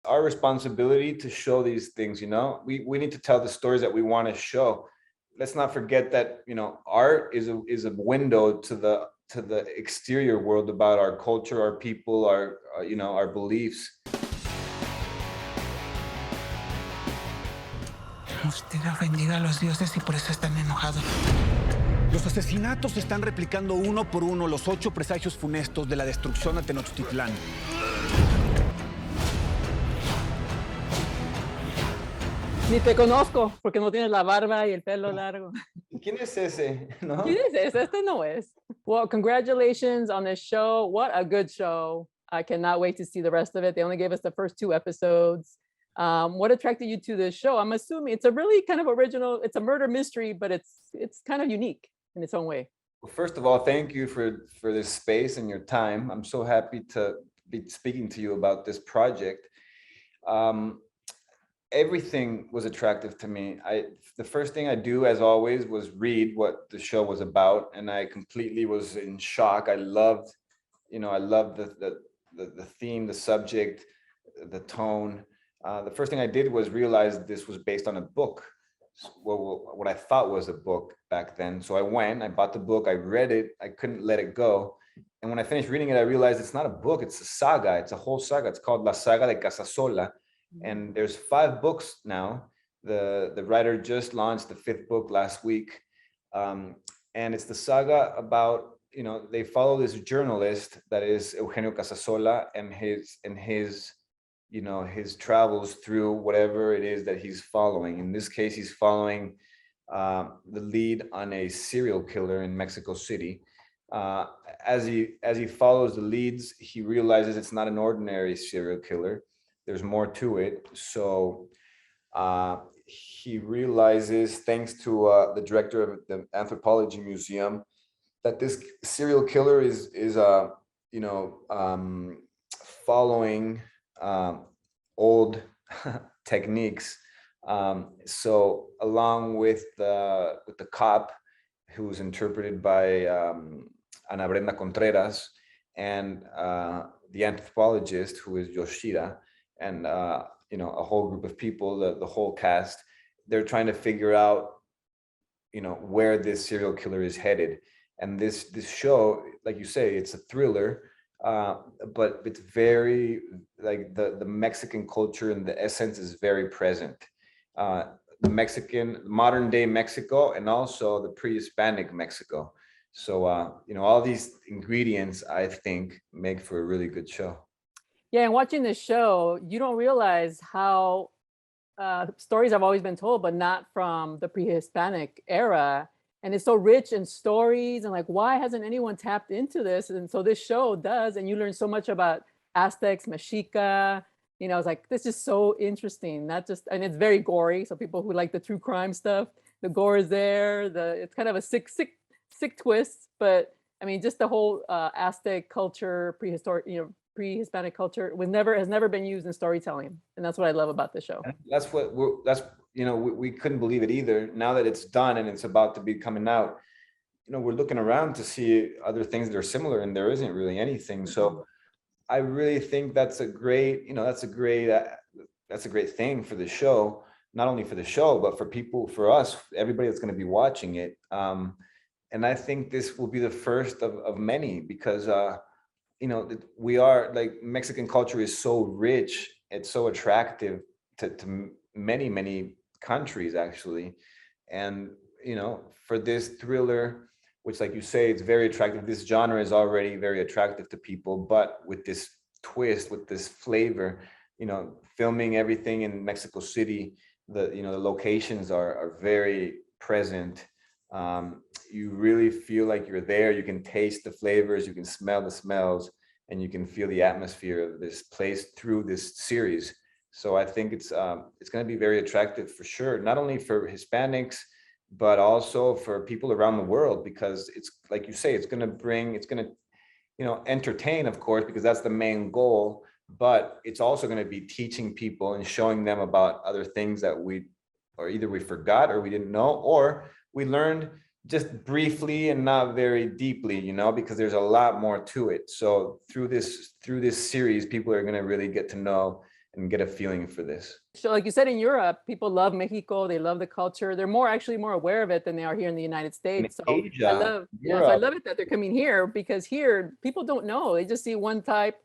Our responsibility to show these things, we need to tell the stories that we want to show. Let's not forget that, art is a window to the exterior world about our culture, our people, our beliefs. Usted ha ofendido a los dioses y por eso están enojados. Los asesinatos se están replicando uno por uno los 8 presagios funestos de la destrucción a Tenochtitlán. Ni te conozco porque no tienes la barba y el pelo largo. ¿Quién es ese? ¿No? ¿Quién es ese? Este no es. Well, congratulations on this show. What a good show. I cannot wait to see the rest of it. They only gave us the first 2 episodes. What attracted you to this show? I'm assuming it's a really kind of original, it's a murder mystery, but it's kind of unique in its own way. Well, first of all, thank you for this space and your time. I'm so happy to be speaking to you about this project. Everything was attractive to me. The first thing I do, as always, was read what the show was about, and I completely was in shock. I loved the theme, the subject, the tone. The first thing I did was realize this was based on a book, what I thought was a book back then. So I bought the book, I read it, I couldn't let it go. And when I finished reading it, I realized it's not a book, it's a saga. It's a whole saga. It's called La Saga de Casasola. And there's 5 books now. The writer just launched the 5th book last week. And it's the saga about, they follow this journalist that is Eugenio Casasola and his travels through whatever it is that he's following. In this case, he's following the lead on a serial killer in Mexico City. As he follows the leads, he realizes it's not an ordinary serial killer. There's more to it. So he realizes, thanks to the director of the Anthropology Museum, that this serial killer is following old techniques. So along with the cop, who's interpreted by Ana Brenda Contreras, and the anthropologist, who is Yoshida, and a whole group of people, the whole cast, they're trying to figure out where this serial killer is headed. And this show, like you say, it's a thriller, but it's very, like, the Mexican culture and the essence is very present. The Mexican, modern day Mexico, and also the pre-Hispanic Mexico. So all these ingredients, I think, make for a really good show. Yeah, and watching this show, you don't realize how stories have always been told, but not from the pre-Hispanic era. And it's so rich in stories, and like, why hasn't anyone tapped into this? And so this show does, and you learn so much about Aztecs, Mexica. It's like, this is so interesting. And it's very gory. So people who like the true crime stuff, the gore is there. It's kind of a sick twist, but I mean, just the whole Aztec culture, prehistoric, pre-Hispanic culture has never been used in storytelling, and that's what I love about the show. We couldn't believe it either. Now that it's done and it's about to be coming out, we're looking around to see other things that are similar, and there isn't really anything. So I really think that's a great thing for the show, not only for the show, but for people, for us, everybody that's going to be watching it. And I think this will be the first of many, because we are, like, Mexican culture is so rich, it's so attractive to many countries, actually. And for this thriller, which, like you say, it's very attractive, this genre is already very attractive to people, but with this twist, with this flavor, filming everything in Mexico City, the locations are very present. You really feel like you're there. You can taste the flavors, you can smell the smells, and you can feel the atmosphere of this place through this series. So I think it's going to be very attractive for sure, not only for Hispanics, but also for people around the world, because it's, like you say, it's going to entertain, of course, because that's the main goal, but it's also going to be teaching people and showing them about other things that either we forgot or we didn't know, or we learned just briefly and not very deeply, because there's a lot more to it. So through this series, people are going to really get to know get a feeling for this. So like you said, in Europe, people love Mexico. They love the culture. They're actually more aware of it than they are here in the United States. So Asia, I love, so I love it that they're coming here, because here people don't know. They just see one type.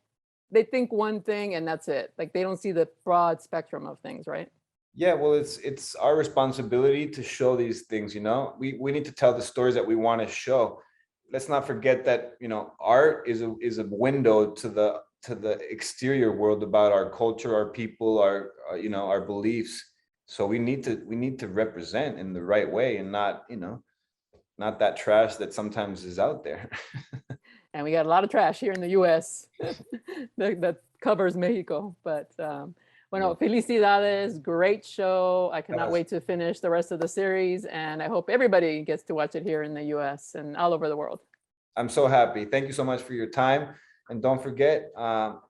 They think one thing and that's it. Like they don't see the broad spectrum of things, right? Yeah, well, it's our responsibility to show these things, you know. We need to tell the stories that we want to show. Let's not forget that, you know, art is a window to the exterior world about our culture, our people, our you know, our beliefs. So we need to represent in the right way, and not, you know, not that trash that sometimes is out there. And we got a lot of trash here in the US that covers Mexico. But bueno, felicidades, great show. I cannot wait to finish the rest of the series, and I hope everybody gets to watch it here in the US and all over the world. I'm so happy. Thank you so much for your time. And don't forget,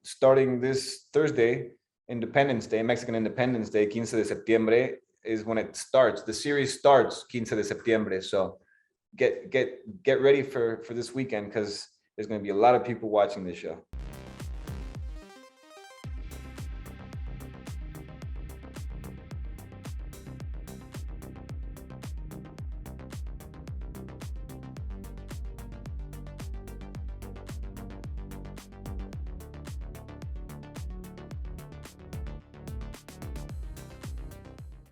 starting this Thursday, Independence Day, Mexican Independence Day, 15 de septiembre, is when it starts. The series starts 15 de septiembre. So get ready for this weekend, because there's going to be a lot of people watching this show.